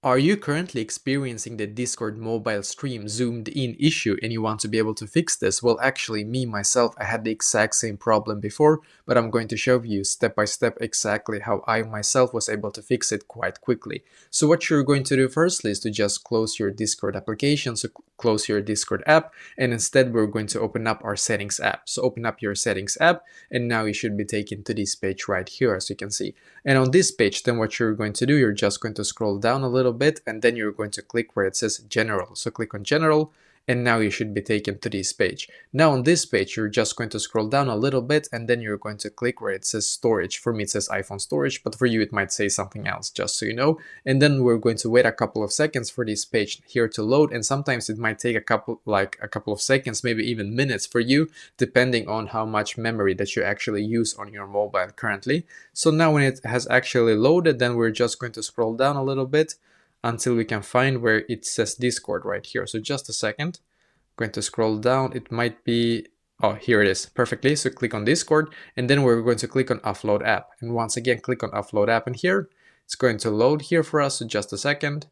Are you currently experiencing the Discord mobile stream zoomed in issue and you want to be able to fix this? Well, actually, me myself, I had the exact same problem before, but I'm going to show you step by step exactly how I myself was able to fix it quite quickly. So what you're going to do firstly is to just close your Discord application, so close your Discord app, and instead we're going to open up our settings app. So open up your settings app, and now you should be taken to this page right here, as you can see. And on this page, then what you're going to do, you're just going to scroll down a little bit and then you're going to click where it says general. So click on general and now you should be taken to this page. Now on this page, you're just going to scroll down a little bit and then you're going to click where it says storage. For me, it says iPhone storage, but for you, it might say something else, just so you know. And then we're going to wait a couple of seconds for this page here to load. And sometimes it might take a couple of seconds, maybe even minutes for you, depending on how much memory that you actually use on your mobile currently. So now when it has actually loaded, then we're just going to scroll down a little bit until we can find where it says Discord right here. So just a second, I'm going to scroll down. It might be, oh, here it is perfectly. So click on Discord and then we're going to click on upload app. And once again, click on upload app and here, it's going to load here for us. So just a second.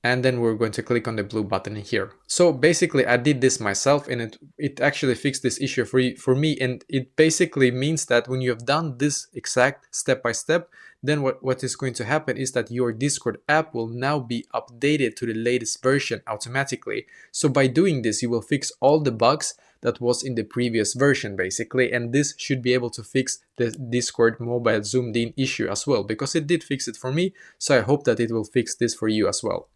And then we're going to click on the blue button here. So basically I did this myself and it actually fixed this issue for me. And it basically means that when you have done this exact step by step, then what is going to happen is that your Discord app will now be updated to the latest version automatically. So by doing this, you will fix all the bugs that was in the previous version basically, and this should be able to fix the Discord mobile zoomed in issue as well, because it did fix it for me. So I hope that it will fix this for you as well.